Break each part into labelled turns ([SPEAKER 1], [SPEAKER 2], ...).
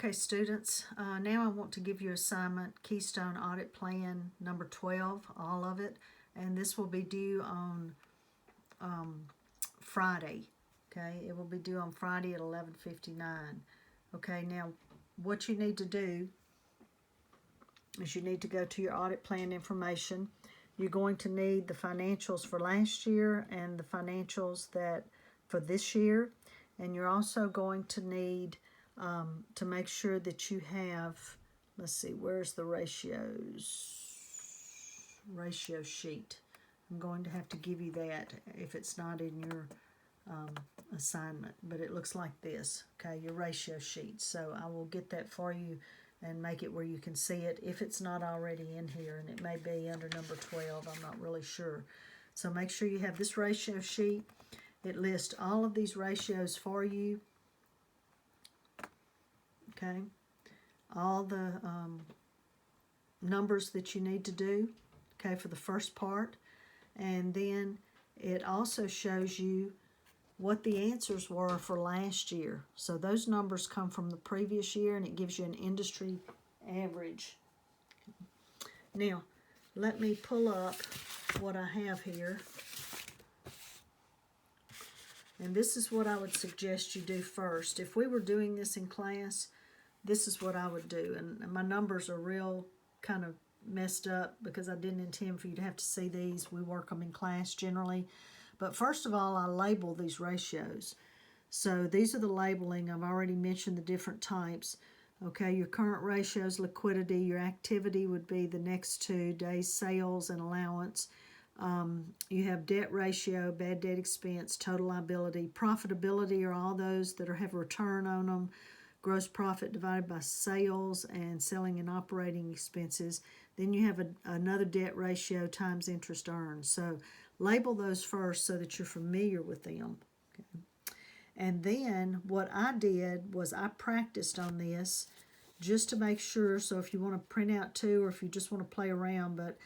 [SPEAKER 1] Okay, students, now I want to give you assignment Keystone Audit Plan number 12, all of it, and this will be due on Friday. Okay, it will be due on Friday at 11:59. Okay, now what you need to do is you need to go to your audit plan information. You're going to need the financials for last year and the financials that for this year, and you're also going to need to make sure that you have, let's see, where's the ratio sheet. I'm going to have to give you that if it's not in your assignment, but it looks like this, okay, your ratio sheet. So I will get that for you and make it where you can see it if it's not already in here, and it may be under number 12, I'm not really sure. So make sure you have this ratio sheet. It lists all of these ratios for you, okay, all the numbers that you need to do, okay, for the first part, and then it also shows you what the answers were for last year. So those numbers come from the previous year, and it gives you an industry average. Now, let me pull up what I have here. And this is what I would suggest you do first. If we were doing this in class, this is what I would do. And my numbers are real kind of messed up because I didn't intend for you to have to see these. We work them in class generally. But first of all, I label these ratios. So these are the labeling. I've already mentioned the different types. Okay, your current ratios, liquidity, your activity would be the next two, days sales and allowance. You have debt ratio, bad debt expense, total liability. Profitability are all those that have a return on them. Gross profit divided by sales and selling and operating expenses. Then you have another debt ratio times interest earned. So label those first so that you're familiar with them. Okay. And then what I did was I practiced on this just to make sure. So if you want to print out too, or if you just want to play around, but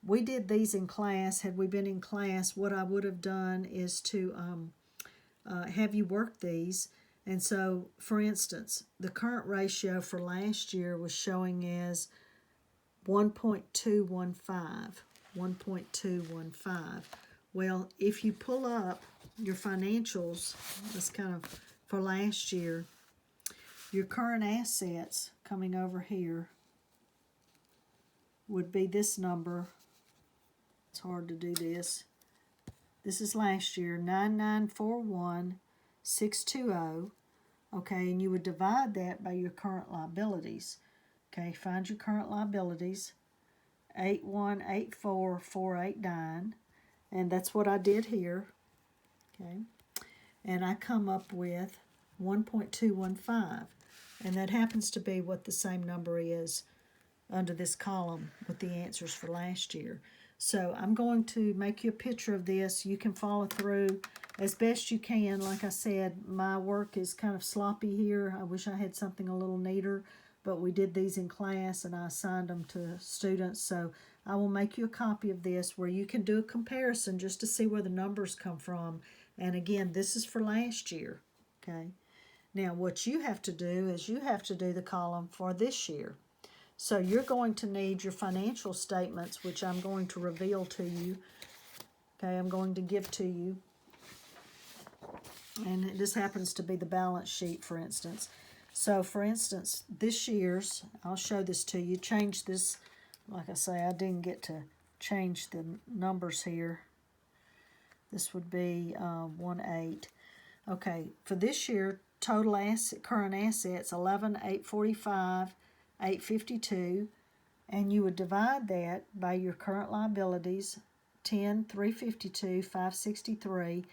[SPEAKER 1] we did these in class. Had we been in class, what I would have done is to have you work these. And so, for instance, the current ratio for last year was showing as 1.215. 1.215. Well, if you pull up your financials, that's kind of for last year, your current assets coming over here would be this number. It's hard to do this. This is last year, 9941620. Okay, and you would divide that by your current liabilities. Okay, find your current liabilities, 8184489, and that's what I did here. Okay, and I come up with 1.215, and that happens to be what the same number is under this column with the answers for last year. So I'm going to make you a picture of this. You can follow through as best you can. Like I said, my work is kind of sloppy here. I wish I had something a little neater, but we did these in class and I assigned them to students. So I will make you a copy of this where you can do a comparison just to see where the numbers come from. And again, this is for last year, okay? Now what you have to do is you have to do the column for this year. So you're going to need your financial statements, which I'm going to reveal to you. Okay, I'm going to give to you. And this happens to be the balance sheet, for instance. So, for instance, this year's, I'll show this to you. Change this. Like I say, I didn't get to change the numbers here. This would be 1.8. Okay, for this year, total current assets, 11,845. 852, and you would divide that by your current liabilities, 10,352, 563,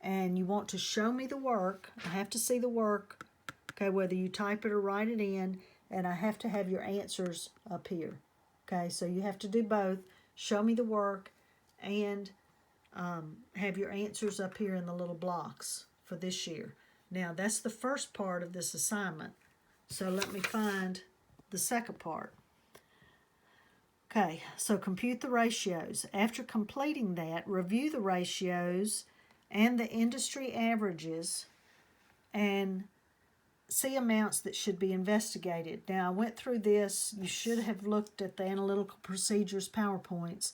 [SPEAKER 1] and you want to show me the work. I have to see the work, okay, whether you type it or write it in, and I have to have your answers up here. Okay, so you have to do both. Show me the work and have your answers up here in the little blocks for this year. Now, that's the first part of this assignment. So let me find the second part. Okay, so compute the ratios. After completing that, review the ratios and the industry averages and see amounts that should be investigated. Now, I went through this. You should have looked at the analytical procedures PowerPoints,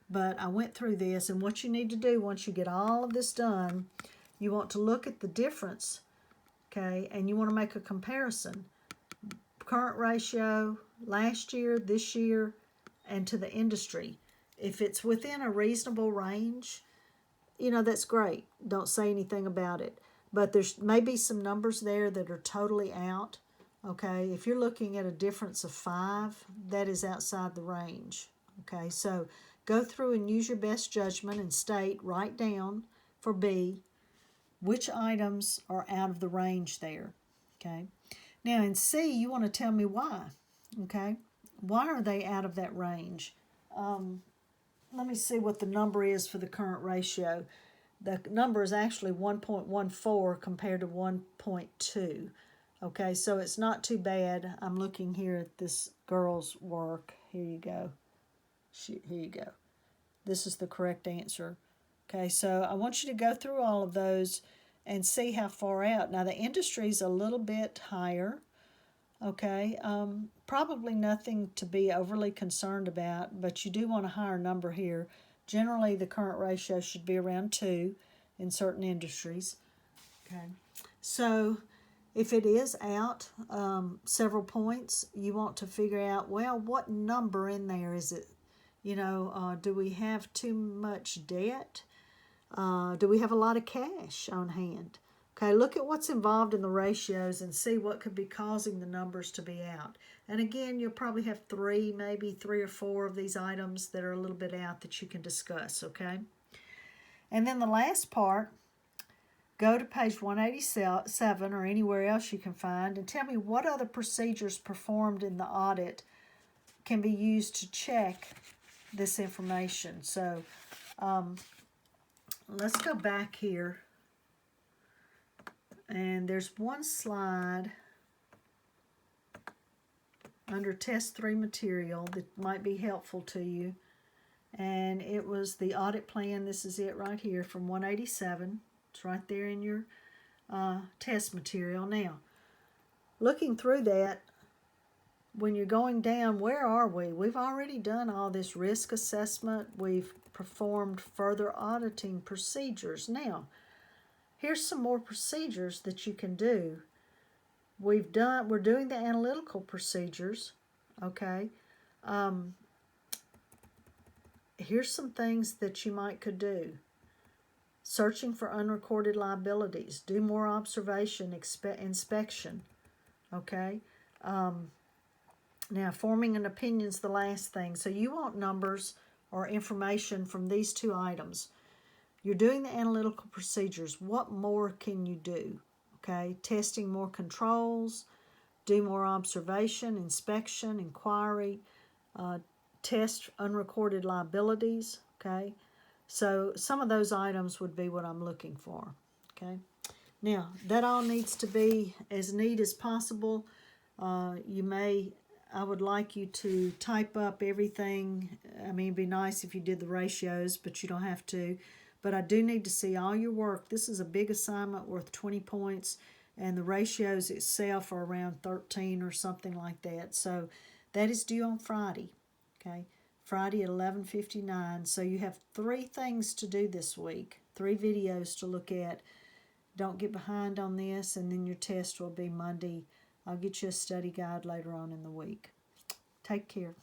[SPEAKER 1] but I went through this, and what you need to do once you get all of this done, you want to look at the difference, okay, and you want to make a comparison. Current ratio, last year, this year, and to the industry. If it's within a reasonable range, you know, that's great. Don't say anything about it. But there's maybe some numbers there that are totally out. Okay, if you're looking at a difference of 5, that is outside the range. Okay, so go through and use your best judgment and write down for B which items are out of the range there. Okay, now in C, you want to tell me why. Okay, why are they out of that range? Let me see what the number is for the current ratio. The number is actually 1.14 compared to 1.2. Okay, so it's not too bad. I'm looking here at this girl's work. Here you go. Here you go. This is the correct answer. Okay, so I want you to go through all of those and see how far out. Now, the industry's a little bit higher. Okay, probably nothing to be overly concerned about, but you do want a higher number here. Generally, the current ratio should be around 2 in certain industries. Okay, so if it is out several points, you want to figure out, well, what number in there is it? You know, do we have too much debt? Do we have a lot of cash on hand? Okay, look at what's involved in the ratios and see what could be causing the numbers to be out. And again, you'll probably have maybe three or four of these items that are a little bit out that you can discuss, okay? And then the last part, go to page 187 or anywhere else you can find and tell me what other procedures performed in the audit can be used to check this information. So let's go back here. And there's one slide under Test 3 material that might be helpful to you. And it was the audit plan. This is it right here from 187. It's right there in your test material. Now, looking through that, when you're going down, where are we? We've already done all this risk assessment. We've performed further auditing procedures. Now, here's some more procedures that you can do. We're doing the analytical procedures, okay? Here's some things that you could do. Searching for unrecorded liabilities. Do more observation, inspection, okay? Now, forming an opinion is the last thing. So you want numbers or information from these 2 items. You're doing the analytical procedures. What more can you do? Okay, testing more controls, do more observation, inspection, inquiry, test unrecorded liabilities. Okay, so some of those items would be what I'm looking for. Okay, now that all needs to be as neat as possible. I would like you to type up everything. I mean, it'd be nice if you did the ratios, but you don't have to. But I do need to see all your work. This is a big assignment worth 20 points, and the ratios itself are around 13 or something like that. So that is due on Friday, okay? Friday at 11:59. So you have 3 things to do this week, 3 videos to look at. Don't get behind on this, and then your test will be Monday. I'll get you a study guide later on in the week. Take care.